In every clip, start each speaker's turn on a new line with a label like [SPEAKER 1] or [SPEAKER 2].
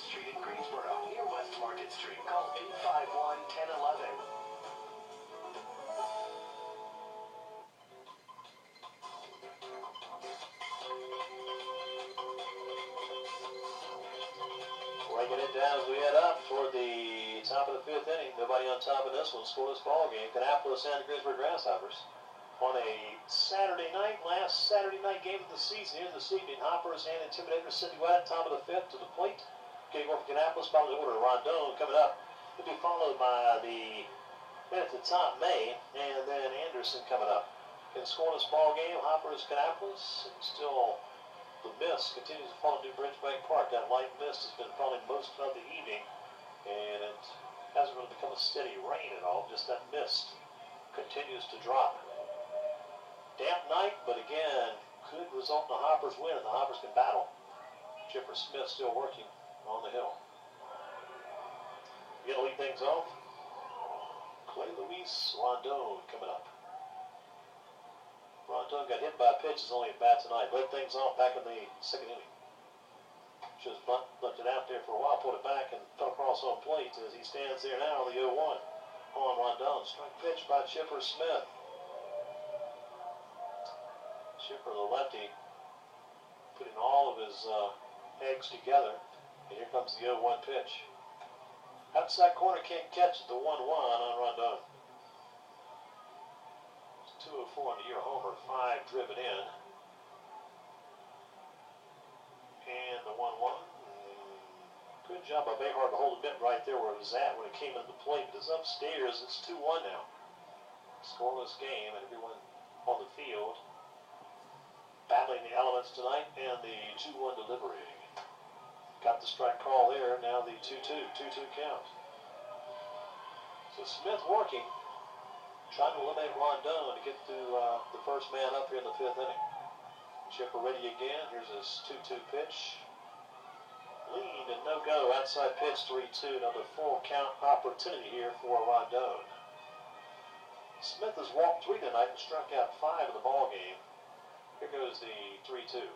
[SPEAKER 1] Street in Greensboro, near West Market Street. Call 851-1011.
[SPEAKER 2] Breaking it down as we head up toward the top of the fifth inning. Nobody on top of this one. Scoreless ball game. Kannapolis and the Greensboro Grasshoppers on a Saturday night, last Saturday night game of the season here this evening. Hoppers and Intimidators sitting right at the top of the fifth to the plate. Getting over Kannapolis, bottom of the order. Rondon coming up. He'll be followed by the man at the top, May, and then Anderson coming up. In scoreless ball game, Hoppers, Kannapolis, and still. The mist continues to fall in New Bridgebank Park. That light mist has been falling most of the evening, and it hasn't really become a steady rain at all. Just that mist continues to drop. Damp night, but again, could result in a Hoppers win, and the Hoppers can battle. Chipper Smith still working on the hill. We're going to lead things off. Clay Luis Rondon coming up. Rondon got hit by a pitch. Is only at bat tonight. Led things off back in the second inning. Just bunt, left it out there for a while, pulled it back, and fell across on plate as he stands there now on the 0-1 on Rondon. Strike pitch by Chipper Smith. Chipper, the lefty, putting all of his eggs together, and here comes the 0-1 pitch. Outside corner can't catch it. The 1-1 on Rondon. 204 in the year homer, 5 driven in. And the 1-1. Good job by Behar to hold the mitt right there where it was at when it came into play. But it's upstairs. It's 2-1 now. Scoreless game, and everyone on the field battling the elements tonight, and the 2-1 delivery. Got the strike call there. Now the 2-2 count. So Smith working. Trying to eliminate Rondon to get to the first man up here in the fifth inning. Chipper ready again. Here's his 2-2 pitch. Lead and no go. Outside pitch 3-2. Another full count opportunity here for Rondon. Smith has walked 3 tonight and struck out 5 in the ball game. Here goes the 3-2.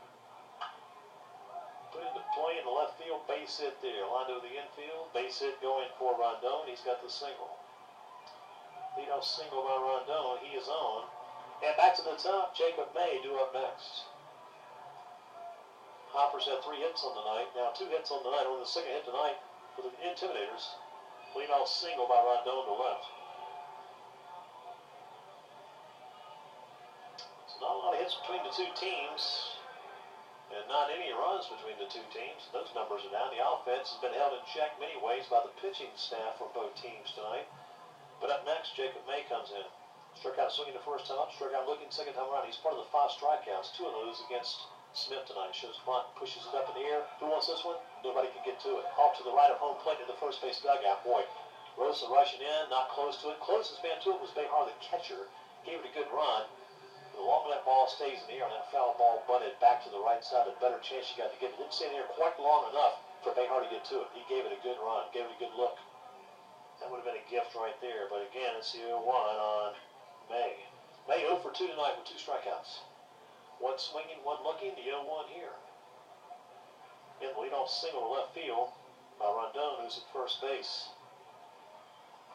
[SPEAKER 2] Put into play in the left field. Base hit there. Line to the infield. Base hit going for Rondon. He's got the single. Leadoff single by Rondon. He is on. And back to the top. Jacob May due up next. Hoppers had 3 hits on the night. Now 2 hits on the night. On the second hit tonight for the Intimidators. Leadoff single by Rondon to left. So not a lot of hits between the two teams. And not any runs between the two teams. Those numbers are down. The offense has been held in check many ways by the pitching staff from both teams tonight. But up next, Jacob May comes in. Struck out swinging the first time up, struck out looking second time around. He's part of the 5 strikeouts, 2 of those against Smith tonight. Shows bunt, pushes it up in the air. Who wants this one? Nobody can get to it. Off to the right of home plate to the first base dugout. Boy, Rosa rushing in, not close to it. Closest man to it was Behar, the catcher. Gave it a good run. The longer that ball stays in the air, and that foul ball bunted back to the right side, the better chance you got to get it. Didn't stay in the air quite long enough for Behar to get to it. He gave it a good run, gave it a good look. That would have been a gift right there. But again, it's the 0-1 on May. May 0 for 2 tonight with 2 strikeouts. 1 swinging, 1 looking. The 0-1 here. In the leadoff single to left field by Rondon, who's at first base.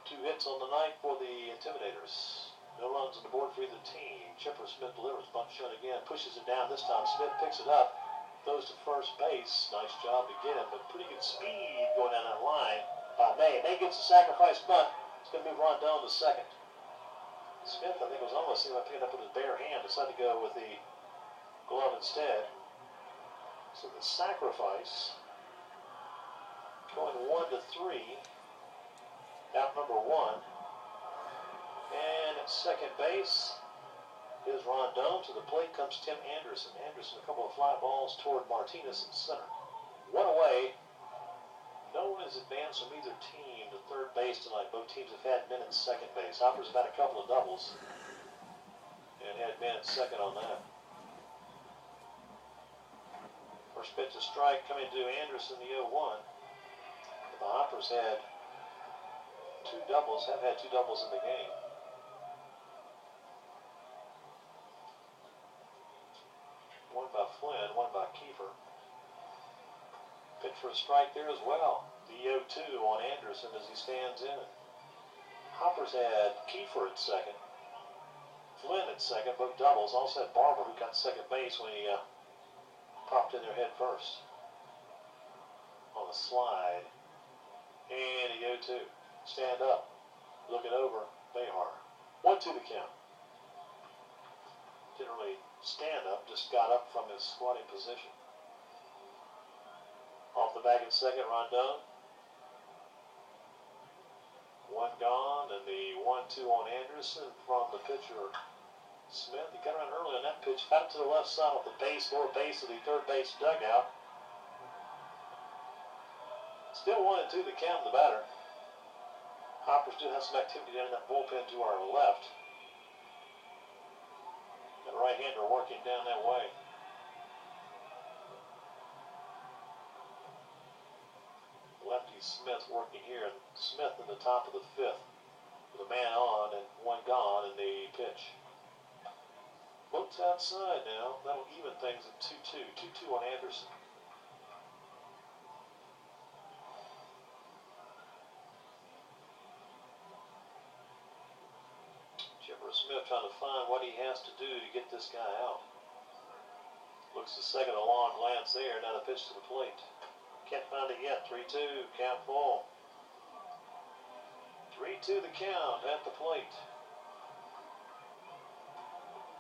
[SPEAKER 2] 2 hits on the night for the Intimidators. No runs on the board for either team. Chipper Smith delivers. Bunt shot again. Pushes it down. This time Smith picks it up. Goes to first base. Nice job to get him. But pretty good speed going down that line. May. May gets the sacrifice bunt. It's going to move Rondon to second. Smith, I think, was almost seeing him pick it up with his bare hand. Decided to go with the glove instead. So the sacrifice going 1-3. Out number 1. And at second base is Rondon. To the plate comes Tim Anderson. Anderson, a couple of fly balls toward Martinez in center. 1 away. No one has advanced from either team to third base tonight. Both teams have had men at second base. Hoppers have had a couple of doubles and had men at second on that. First pitch to strike coming to Anderson, the 0-1. The Hoppers had 2 doubles, have had 2 doubles in the game. One by Flynn, one by Kiefer. Pitch for a strike there as well. The 0-2 on Anderson as he stands in. Hoppers had Kiefer at second, Flynn at second, both doubles. Also had Barber, who got second base when he popped in there head first on a slide. And the 0-2. Stand up. Look it over. Behar. 1-2 the count. Didn't really stand up, just got up from his squatting position. Off the bag at second, Rondon. One gone, and the 1-2 on Anderson from the pitcher Smith. He got around early on that pitch, got to the left side of the base, lower base of the third base dugout. Still 1-2 the count in the batter. Hoppers do have some activity down in that bullpen to our left. Got a right-hander working down that way. Lefty Smith working here, and Smith in the top of the fifth with a man on and one gone in the pitch. Boats outside now. That'll even things at 2-2. 2-2 on Anderson. Chipper Smith trying to find what he has to do to get this guy out. Looks the second, a long glance there. Now the pitch to the plate. Can't find it yet. 3-2. Count ball. 3-2 the count at the plate.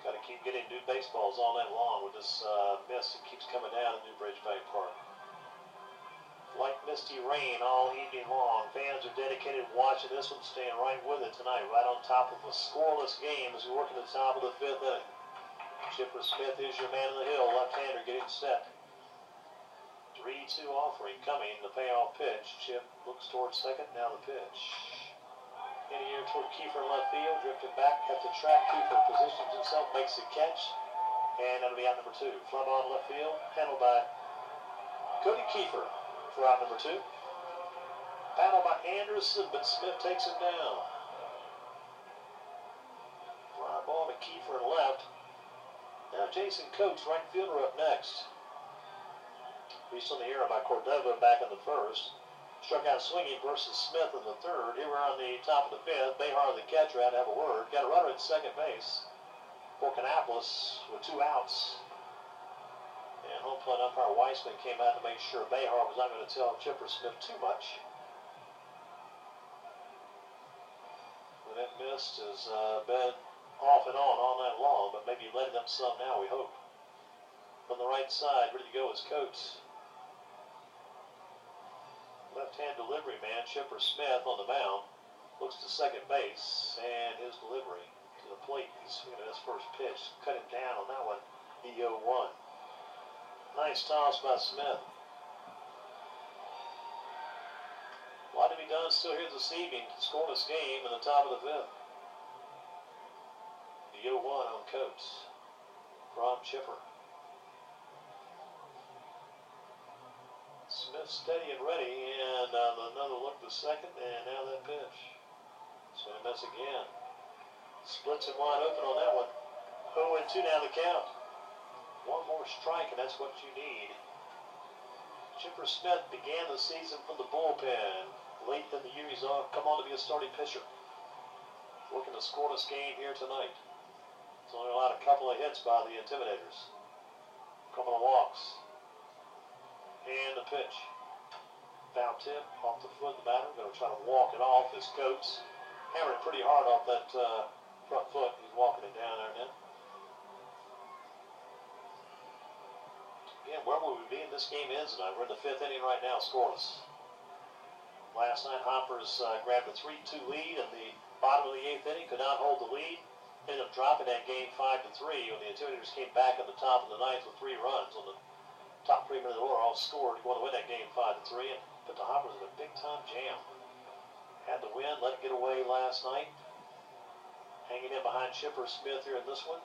[SPEAKER 2] Got to keep getting new baseballs all night long with this mist that keeps coming down at New Bridge Bank Park. Like misty rain all evening long. Fans are dedicated watching this one, staying right with it tonight, right on top of a scoreless game as we work at the top of the fifth inning. Chipper Smith is your man in the hill, left-hander getting set. 3-2 offering coming, the payoff pitch. Chip looks towards second, now the pitch. In the air toward Kiefer in left field, drifted back at the track. Kiefer positions himself, makes the catch, and that'll be out number 2. Flub on left field, handled by Cody Kiefer for out number 2. Battle by Anderson, but Smith takes him down. Fly ball to Kiefer in left. Now Jason Coates, right fielder, up next. Reached on the air by Cordova back in the first. Struck out swinging versus Smith in the third. Here we're on the top of the fifth. Behar, the catcher, had to have a word. Got a runner at second base for Kannapolis with 2 outs. And home plate umpire Weissman came out to make sure Behar was not going to tell Chipper Smith too much. And that mist has been off and on all night long, but maybe letting up some now, we hope. From the right side, ready to go is Coates. Left-hand delivery man, Chipper Smith on the mound. Looks to second base, and his delivery to the plate. He's swinging at his first pitch. Cut him down on that one, the 0-1. Nice toss by Smith. A lot to be done still here this evening. Scoreless game in the top of the fifth. The 0-1 on Coates from Chipper. Smith steady and ready, and another look to second, and now that pitch. Swing and miss again. Splits him wide open on that one. 0-2 now the count. One more strike, and that's what you need. Chipper Smith began the season from the bullpen. Late in the year, he's come on to be a starting pitcher. Looking to scoreless game here tonight. He's only allowed a couple of hits by the Intimidators. A couple of walks. And the pitch. Foul tip off the foot of the batter. Going to try to walk it off. This Coates hammered it pretty hard off that front foot. He's walking it down there now. Again, where will we be in this game ends tonight? We're in the fifth inning right now, scoreless. Last night, Hoppers grabbed a 3-2 lead in the bottom of the 8th inning. Could not hold the lead. Ended up dropping that game 5-3 when the Intimidators came back at the top of the 9th with 3 runs on the top 3 minutes of the order, all scored. You want to win that game 5-3 and put the Hoppers in a big-time jam. Had the win, let it get away last night. Hanging in behind Chipper Smith here in this one.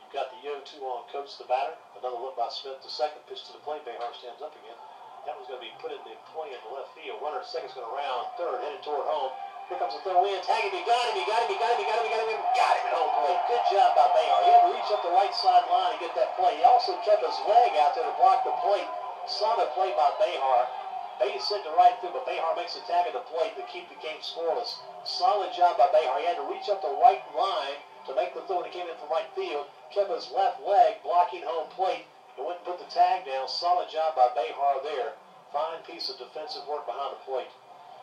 [SPEAKER 2] You've got the 0-2 on Coates, the batter. Another look by Smith to second. Pitch to the plate. Behar stands up again. That one's going to be put in the play in the left field. Runner at second's going to round third, headed toward home. Here comes the throw in. Tag him. He got him. Got him at home plate. Good job by Behar. He had to reach up the right sideline and get that play. He also kept his leg out there to block the plate Solid play by Behar. Base hit to right through, but Behar makes a tag at the plate to keep the game scoreless. Solid job by Behar. He had to reach up the right line to make the throw when he came in from right field. Kept his left leg blocking home plate and went and put the tag down. Solid job by Behar there. Fine piece of defensive work behind the plate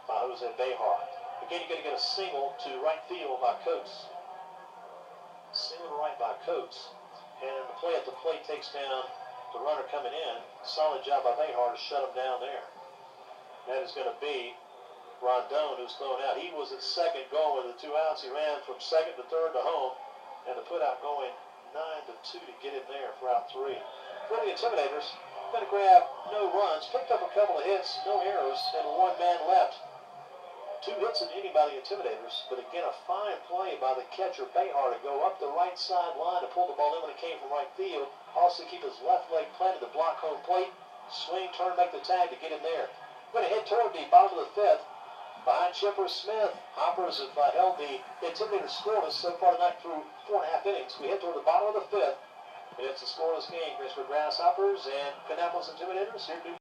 [SPEAKER 2] by Jose Behar. Again, you're going to get a single to right field by Coates. Single to right by Coates. And the play at the plate takes down the runner coming in. Solid job by Behar to shut him down there. That is going to be Rondon, who's thrown out. He was at second going with the 2 outs. He ran from second to third to home. And the put out going 9-2 to get him there for out 3. For the Intimidators, going to grab no runs. Picked up a couple of hits, no errors, and 1 man left. 2 hits in the inning by the Intimidators. But again, a fine play by the catcher, Behar, to go up the right sideline to pull the ball in when it came from right field. Also keep his left leg planted to block home plate. Swing, turn, make the tag to get him there. Going to head toward the bottom of the 5th. Behind Chipper Smith, Hoppers have held the Intimidators scoreless so far tonight through 4.5 innings. We head toward the bottom of the 5th, and it's a scoreless game. Pittsburgh Grasshoppers and Kannapolis Intimidators here to